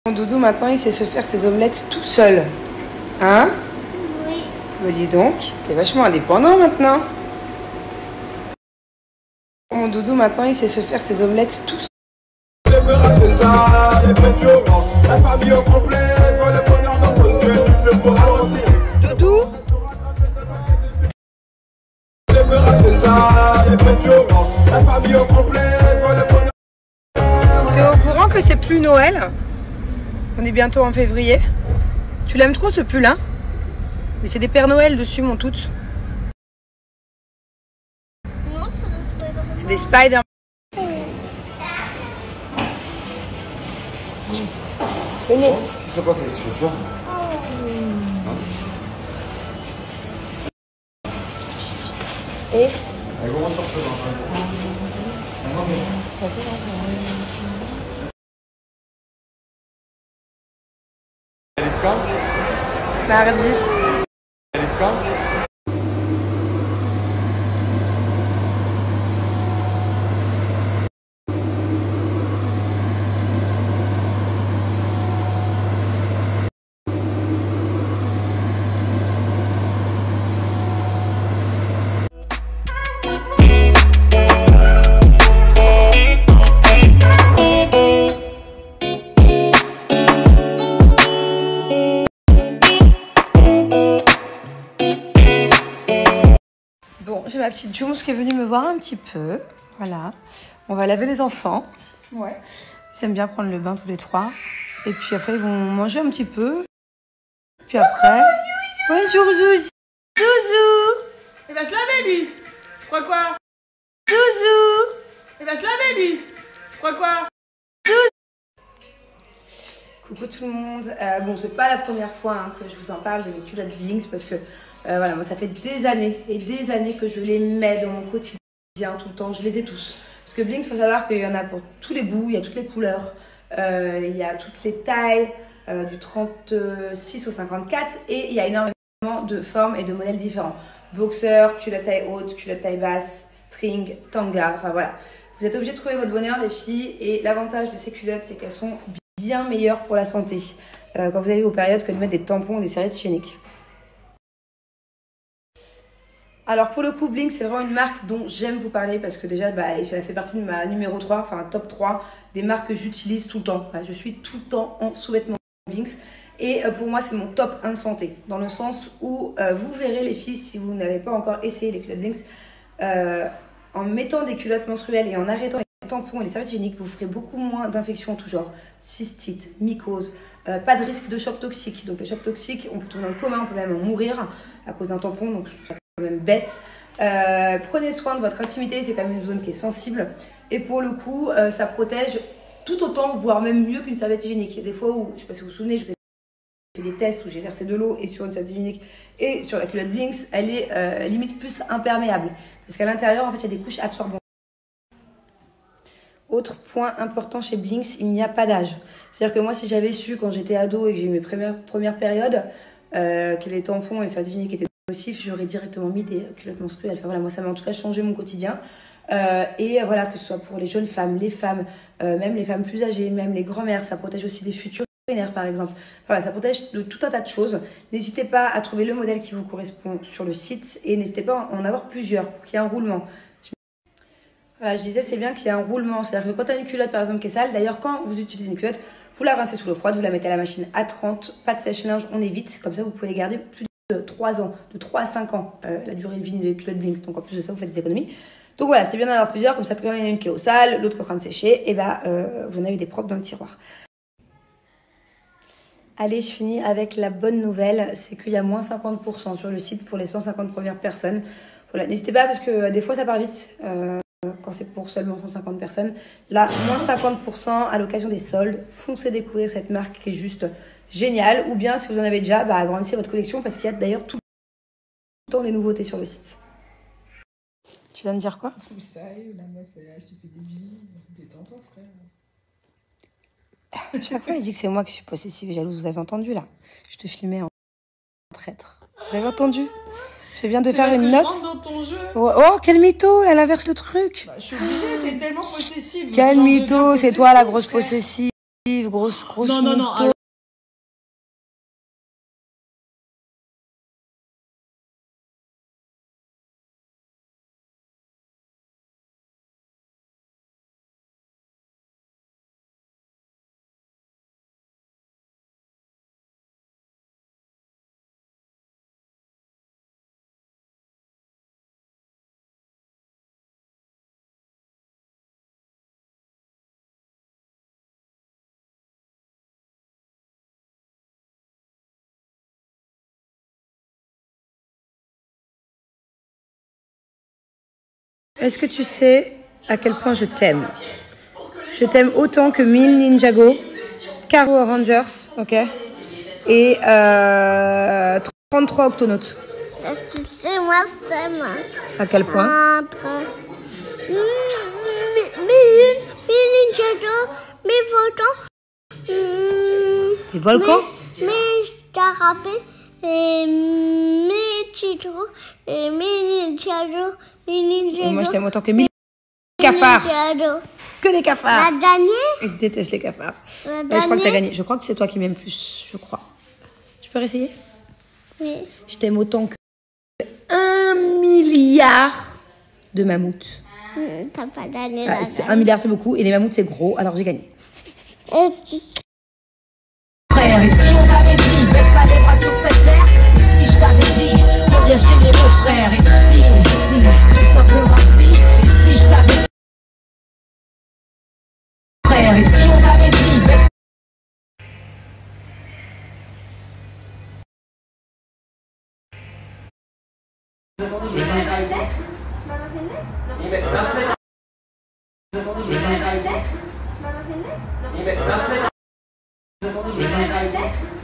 Mon doudou, maintenant, il sait se faire ses omelettes tout seul. Hein? Oui. Bah dis donc, t'es vachement indépendant maintenant. Mon doudou, maintenant, il sait se faire ses omelettes tout seul. Je me rappelle ça, impressionnant. La famille au complet, soit le bonheur dans vos yeux, le pour ralentir. Doudou? Je me rappelle ça, impressionnant. La famille au complet, soit le bonheur. T'es au courant que c'est plus Noël? On est bientôt en février. Tu l'aimes trop ce pull, hein? Mais c'est des Pères Noël dessus, mon tout. Non, C'est des Spider-Man. Venez. C'est quoi ces chaussures? Et Elle commence à se Elle est quand? mardi. Elle est quand? Bon, j'ai ma petite Jules qui est venue me voir un petit peu. Voilà. On va laver les enfants. Ouais. Ils aiment bien prendre le bain tous les trois. Et puis après, ils vont manger un petit peu. Puis après... Ouais, Zouzou. Zouzou. Il va se laver lui. Je crois quoi? Zouzou. Il va se laver lui. Je crois quoi? Coucou tout le monde. Bon, c'est pas la première fois hein, que je vous en parle de mes culottes Blinks parce que voilà, moi ça fait des années et des années que je les mets dans mon quotidien tout le temps. Je les ai tous. Parce que Blinks, il faut savoir qu'il y en a pour tous les goûts, il y a toutes les couleurs, il y a toutes les tailles, du 36 au 54 et il y a énormément de formes et de modèles différents. Boxer, culotte taille haute, culotte taille basse, string, tanga, enfin voilà. Vous êtes obligés de trouver votre bonheur les filles et l'avantage de ces culottes c'est qu'elles sont bien meilleures pour la santé quand vous avez vos périodes que de mettre des tampons ou des serviettes hygiéniques. Alors pour le coup, Blinks, c'est vraiment une marque dont j'aime vous parler parce que déjà, ça fait partie de ma numéro 3, enfin top 3 des marques que j'utilise tout le temps. Voilà, je suis tout le temps en sous-vêtements Blinks et pour moi, c'est mon top 1 de santé dans le sens où vous verrez les filles, si vous n'avez pas encore essayé les culottes Blinks, en mettant des culottes menstruelles et en arrêtant les tampons et les serviettes hygiéniques, vous ferez beaucoup moins d'infections en tout genre, cystite, mycose, pas de risque de choc toxique. Donc le choc toxique, on peut tomber dans le coma, on peut même en mourir à cause d'un tampon, donc je trouve ça quand même bête. Prenez soin de votre intimité, c'est quand même une zone qui est sensible. Et pour le coup, ça protège tout autant, voire même mieux qu'une serviette hygiénique. Il y a des fois où, je ne sais pas si vous vous souvenez, je vous ai fait des tests où j'ai versé de l'eau et sur une serviette hygiénique et sur la culotte Blinks, elle est limite plus imperméable. Parce qu'à l'intérieur, en fait, il y a des couches absorbantes. Autre point important chez Blinks, il n'y a pas d'âge. C'est-à-dire que moi, si j'avais su quand j'étais ado et que j'ai eu mes premières périodes, que les tampons et les serviettes hygiéniques étaient nocifs, j'aurais directement mis des culottes menstruelles. Enfin voilà, moi, ça m'a en tout cas changé mon quotidien. Et voilà, que ce soit pour les jeunes femmes, les femmes, même les femmes plus âgées, même les grand-mères, ça protège aussi des futurs urinaires, par exemple. Voilà, ça protège de tout un tas de choses. N'hésitez pas à trouver le modèle qui vous correspond sur le site et n'hésitez pas à en avoir plusieurs pour qu'il y ait un roulement. Voilà, je disais, c'est bien qu'il y ait un roulement. C'est-à-dire que quand tu as une culotte, par exemple, qui est sale, d'ailleurs, quand vous utilisez une culotte, vous la rincez sous l'eau froide, vous la mettez à la machine à 30, pas de sèche-linge, on évite. Comme ça, vous pouvez les garder plus de 3 ans, de 3 à 5 ans, la durée de vie des culottes Blinks. Donc, en plus de ça, vous faites des économies. Donc, voilà, c'est bien d'en avoir plusieurs. Comme ça, quand il y en a une qui est au sale, l'autre qui est en train de sécher, et vous en avez des propres dans le tiroir. Allez, je finis avec la bonne nouvelle, c'est qu'il y a moins 50% sur le site pour les 150 premières personnes. Voilà, n'hésitez pas parce que des fois, ça part vite. Quand c'est pour seulement 150 personnes. Là, moins 50% à l'occasion des soldes. Foncez découvrir cette marque qui est juste géniale. Ou bien, si vous en avez déjà, agrandissez votre collection parce qu'il y a d'ailleurs tout le temps des nouveautés sur le site. Tu viens de dire quoi? Tout ça, la meuf, elle a acheté des billes. Détends ton frère. À chaque fois, il dit que c'est moi qui suis possessive et jalouse. Vous avez entendu, là? Je te filmais en traître. Vous avez entendu? Je viens de faire une note. Je rentre dans ton jeu. Oh, quel mytho, elle inverse le truc. Je suis obligée, t'es tellement possessive. Quel mytho, c'est toi la grosse possessive. grosse Non, non, non. mytho. Est-ce que tu sais à quel point je t'aime? Je t'aime autant que 1000 Ninjago, Caro Rangers, ok, et 33 Octonautes. Tu sais, moi, je t'aime. À quel point? Entre mes Ninjago, mes volcans, Les volcans? mes scarabées, et mes Chitro, et mes Ninjago, Et moi je t'aime autant que 1000 cafards. Ninjago. Que des cafards. La dernière, Je déteste les cafards. La Ouais, je crois que t'as dernière. gagné. Je crois que c'est toi qui m'aimes plus, je crois. Tu peux réessayer? oui. Je t'aime autant que 1 milliard de mammouths. T'as pas gagné Ah, la 1 milliard c'est beaucoup et les mammouths c'est gros, alors j'ai gagné. Et tu sais, Frère, et si on t'avait dit, baisse pas les bras sur cette terre. Et si je t'avais dit, combien je t'aimais mon frère. Et si, tout simplement si. Et si je t'avais dit, frère, et si on t'avait dit, baisse. Je